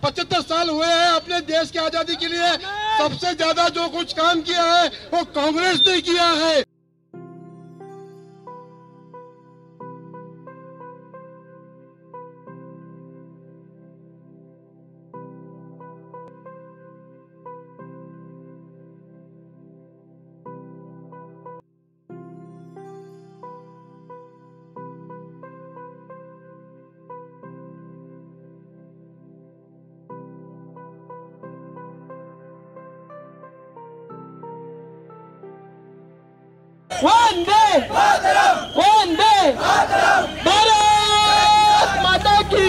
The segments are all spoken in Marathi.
75 साल हुए हैं अपने देश की आजादी के लिए। सबसे ज्यादा जो कुछ काम किया है वो कांग्रेस ने किया है। वंदे वंदे भारत माता की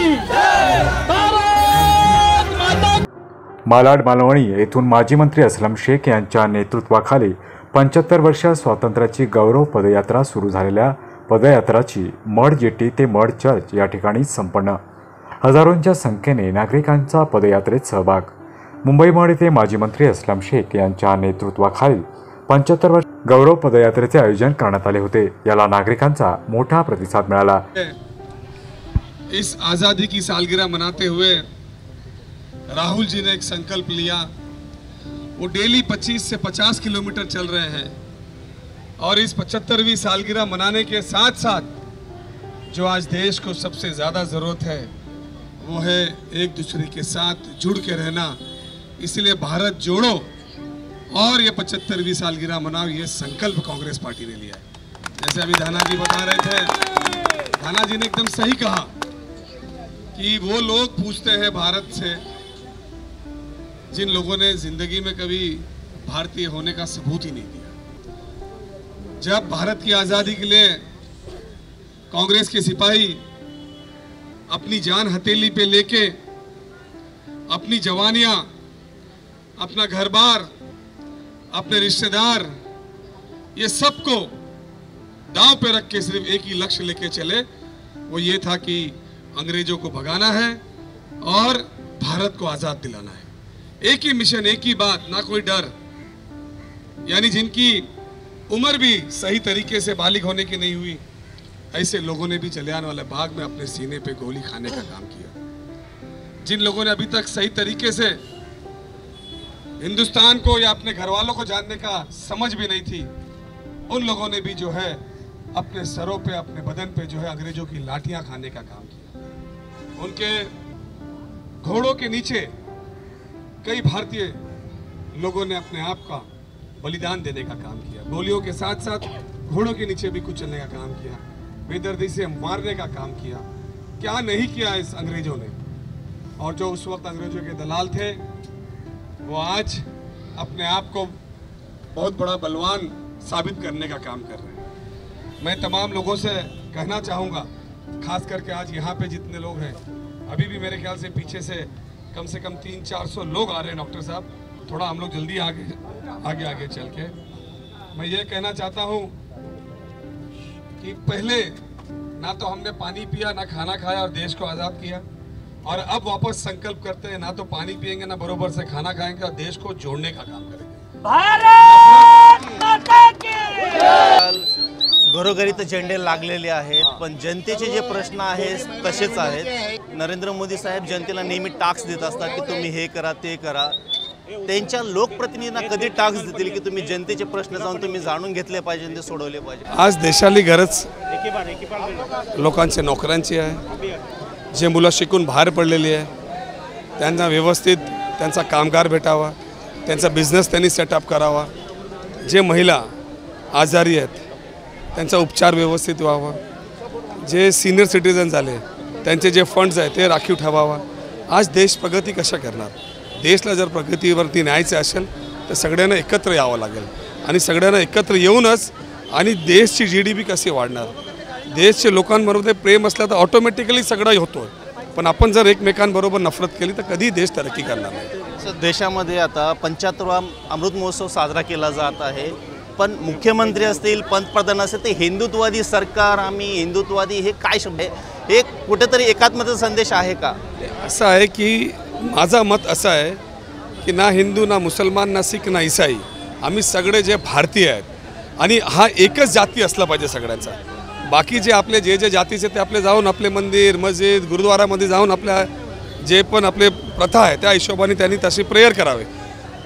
भारत माता। मालाड मालवणी येथून माजी मंत्री असलम शेख यांच्या नेतृत्वाखाली 75 वर्ष स्वातंत्र्याची गौरव पदयात्रा सुरू झालेल्या पदयात्राची मड जेटी ते मड चर्च या ठिकाणी संपन्न। हजारोंच्या संख्येने नागरिकांचा पदयात्रेत सहभाग। मुंबई मड येथे माजी मंत्री असलम शेख यांच्या नेतृत्वाखाली 75 वर्ष गौरव पदयात्रेचे आयोजन करण्यात आले होते। याला नागरिकांचा मोठा प्रतिसाद मिळाला। इस आजादी की सालगिरह मनाते हुए राहुल जी ने एक संकल्प लिया। वो डेली 25 से 50 किलोमीटर चल रहे हैं और इस 75वीं सालगिरह मनाने के साथ साथ जो आज देश को सबसे ज्यादा जरूरत है वो है एक दूसरे के साथ जुड़ के रहना। इसलिए भारत जोड़ो और ये 75वीं सालगिरह मनाओ, ये संकल्प कांग्रेस पार्टी ने लिया है। जैसे अभी धाना जी बता रहे थे, धाना जी ने एकदम सही कहा कि वो लोग पूछते हैं भारत से जिन लोगों ने जिंदगी में कभी भारतीय होने का सबूत ही नहीं दिया। जब भारत की आजादी के लिए कांग्रेस के सिपाही अपनी जान हथेली पे लेके अपनी जवानियां, अपना घर बार, अपने रिश्तेदार, ये सबको दांव पे रख के सिर्फ एक ही लक्ष्य लेके चले, वो ये था कि अंग्रेजों को भगाना है और भारत को आजाद दिलाना है। एक ही मिशन, एक ही बात, ना कोई डर। यानी जिनकी उम्र भी सही तरीके से बालिग होने की नहीं हुई, ऐसे लोगों ने भी जलियांवाला बाग में अपने सीने पे गोली खाने का काम किया। जिन लोगों ने अभी तक सही तरीके से हिंदुस्तान को या अपने घर वालों को जानने का समझ भी नहीं थी, उन लोगों ने भी जो है अपने सरों पे, अपने बदन पे जो है अंग्रेजों की लाठियां खाने का काम किया। उनके घोड़ों के नीचे कई भारतीय लोगों ने अपने आप का बलिदान देने का काम किया। गोलियों के साथ साथ घोड़ों के नीचे भी कुचलने का काम किया, बेदर्दी से मारने का काम किया। क्या नहीं किया इस अंग्रेजों ने। और जो उस वक्त अंग्रेजों के दलाल थे वो आज अपने आप को बहुत बड़ा बलवान साबित करने का काम कर रहे हैं। मैं तमाम लोगों से कहना चाहूँगा, खास करके आज यहाँ पे जितने लोग हैं, अभी भी मेरे ख्याल से पीछे से कम 300-400 लोग आ रहे हैं। डॉक्टर साहब, थोड़ा हम लोग जल्दी आगे चल के मैं ये कहना चाहता हूँ कि पहले ना तो हमने पानी पिया, ना खाना खाया और देश को आज़ाद किया, और अब वापस संकल्प करते हैं ना तो पानी पिएंगे ना बरोबर से खाना खाएंगे और देश को जोड़ने का काम करेंगे। भारत माता की। घरोघरी तर झेंडे लागलेले आहेत, पण जनतेचे जे प्रश्न आहेत तसेच आहेत। नरेंद्र मोदी साहेब जनतेला नेहमी टास्क देत असतात की तुम्ही हे करा ते करा। त्यांच्या लोकप्रतिनिधींना कधी टास्क देतील की तुम्ही जनतेचे प्रश्न जाऊन तुम्ही जाणून घेतले पाहिजे, ते सोडवले पाहिजे। आज देशाली गरज लोकांच्या नोकऱ्यांची आहे। जे मुलं शिकून बाहेर पडलेली आहे त्यांना व्यवस्थित त्यांचा कामगार भेटावा, त्यांचा बिझनेस त्यांनी सेटअप करावा। जे महिला आजारी आहेत त्यांचा उपचार व्यवस्थित व्हावा। जे सीनियर सिटीजन झाले त्यांचे जे फंड्स आहेत ते राखीव ठेवावा। आज देश प्रगती कशा करणार? देशला जर प्रगतीवरती न्यायचं असेल तर सगळ्यांना एकत्र यावं लागेल आणि सगळ्यांना एकत्र येऊनच आणि देशची GDP कशी वाढणार? देशच्या लोकांबरोबर प्रेम असलं तर ऑटोमॅटिकली सगळं होतो, पण आपण जर एकमेकांबरोबर नफरत केली तर कधी देश तरक्की करणार नाही। देशामध्ये आता 75वा अमृत महोत्सव साजरा केला जात आहे, पण मुख्यमंत्री असतील, पंतप्रधान असतील, ते हिंदुत्ववादी सरकार, आम्ही हिंदुत्ववादी, हे काय शब्द आहे? हे कुठेतरी एकात्मतेचा संदेश आहे का? असं आहे की माझं मत असं आहे की ना हिंदू, ना मुसलमान, ना सिख, ना ईसाई, आम्ही सगळे जे भारतीय आहेत आणि हा एकच जाती असला पाहिजे सगळ्यांचा। बाकी जे आपले जे जातीचे ते आपले जाऊन आपले मंदिर, मस्जिद, गुरुद्वारामध्ये जाऊन आपल्या जे पण आपले प्रथा आहे त्या हिशोबाने त्यांनी तशी प्रेयर करावे,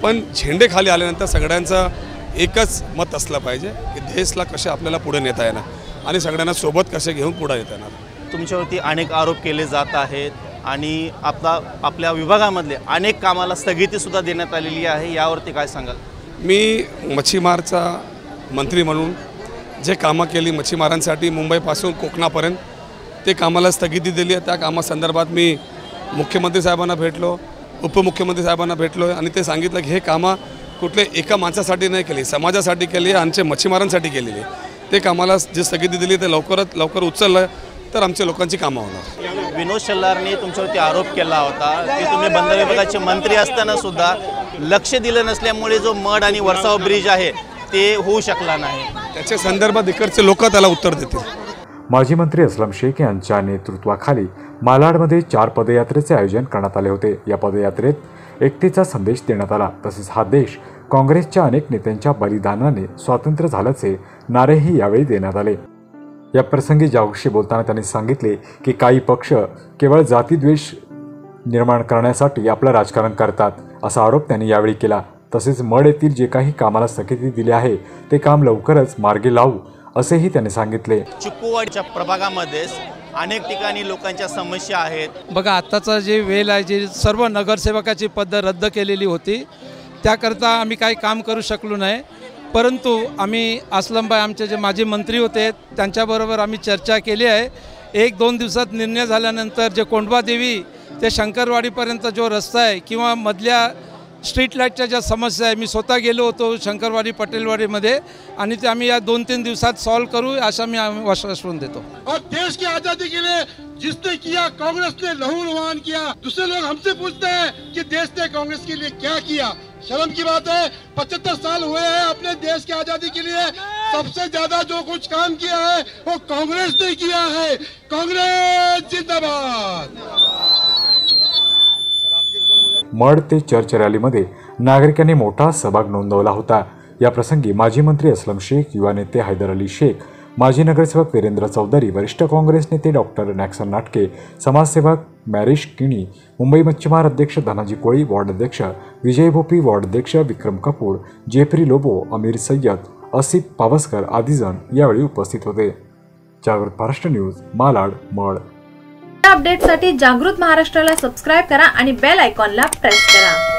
पण झेंडे खाली आल्यानंतर सगळ्यांचं एकच मत असलं पाहिजे की देशला कसे आपल्याला पुढे नेता येणार आणि सगळ्यांना सोबत कसे घेऊन पुढे येता येणार। तुमच्यावरती अनेक आरोप केले जात आहेत आणि आपल्या विभागामधले अनेक कामाला स्थगितीसुद्धा देण्यात आलेली आहे, यावरती काय सांगाल? मी मच्छीमारचा मंत्री म्हणून जे कामं केली मच्छीमारांसाठी मुंबईपासून कोकणापर्यंत ते कामाला स्थगिती दिली आहे। त्या कामासंदर्भात मी मुख्यमंत्री साहेबांना भेटलो, उपमुख्यमंत्री साहेबांना भेटलो आणि ते सांगितलं की हे कामं कुठले एका माणसासाठी नाही केली, समाजासाठी केली, आमच्या मच्छीमारांसाठी केलेली। ते कामाला जे स्थगिती दिली ते लवकरात लवकर उचललं तर आमच्या लोकांची कामं होणार। विनोद शल्लारने तुमच्यावरती आरोप केला होता की तुम्ही बंदर विभागाचे मंत्री असताना सुद्धा लक्ष दिलं नसल्यामुळे जो मड आणि वर्साव ब्रिज आहे ते होऊ शकला नाही, त्याच्या संदर्भात इकडचे लोक त्याला उत्तर देतील। माजी मंत्री असलम शेख यांच्या नेतृत्वाखाली मालाडमध्ये 4 पदयात्रेचे आयोजन करण्यात आले होते। या पदयात्रेत एकतेचा संदेश देण्यात आला, तसेच हा देश काँग्रेसच्या अनेक नेत्यांच्या बलिदानाने स्वातंत्र्य झाल्याचे नारेही यावेळी देण्यात आले। या प्रसंगी जागृतशी बोलताना त्यांनी सांगितले की काही पक्ष केवळ जातीद्वेष निर्माण करण्यासाठी आपलं राजकारण करतात, असा आरोप त्यांनी यावेळी केला। तसेच मड येथील जे काही कामाला स्थगिती दिली आहे ते काम लवकरच मार्गी लावू असेही त्यांनी सांगितले। चिक्कुवाडीच्या प्रभागामध्ये अनेक ठिकाणी लोकांच्या समस्या आहेत। बघा, आत्ताचा जे वेळ आहे, जे सर्व नगरसेवकाची पद रद्द केलेली होती, त्याकरता आम्ही काही काम करू शकलो नाही, परंतु आम्ही असलमभाई आमचे जे माजी मंत्री होते त्यांच्याबरोबर आम्ही चर्चा केली आहे। 1-2 दिवसात निर्णय झाल्यानंतर जे कोंडवादेवी ते शंकरवाडीपर्यंत जो रस्ता आहे किंवा मधल्या स्ट्रीट लाईटच्या ज्या समस्या आहे, मी स्वतः गेलो होतो शंकरवाडी पटेलवाडीमध्ये आणि ते आम्ही या 2-3 दिवसात सॉल्व करू असा मी आश्वासन देतो। और देश की आजादी के लिए जिसने किया, कांग्रेस ने लहू लुहान किया। दूसरे लोग हमसे पूछते हैं कि देश ने कांग्रेस के लिए क्या किया। शर्म की बात है, 75 साल हुए हैं अपने देश की आजादी के लिए। सबसे ज्यादा जो कुछ काम किया है वो कांग्रेस ने किया है। कांग्रेस जिंदाबाद। मड ते चर्च रॅलीमध्ये नागरिकांनी मोठा सहभाग नोंदवला होता। या प्रसंगी माजी मंत्री असलम शेख, युवा नेते हैदर अली शेख, माजी नगरसेवक वीरेंद्र चौधरी, वरिष्ठ काँग्रेस नेते डॉक्टर नॅक्सन नाटके, समाजसेवक मॅरिश किणी, मुंबई मच्छीमार अध्यक्ष धनाजी कोळी, वार्ड अध्यक्ष विजय भोपी, वार्ड अध्यक्ष विक्रम कपूर, जेफ्री लोबो, अमीर सय्यद, असिफ पावसकर आदी जण यावेळी उपस्थित होते। जागृत महाराष्ट्र न्यूज, मालाड, मड। अपडेटसाठी जागृत महाराष्ट्राला सबस्क्राइब करा आणि बेल आयकॉनला प्रेस करा।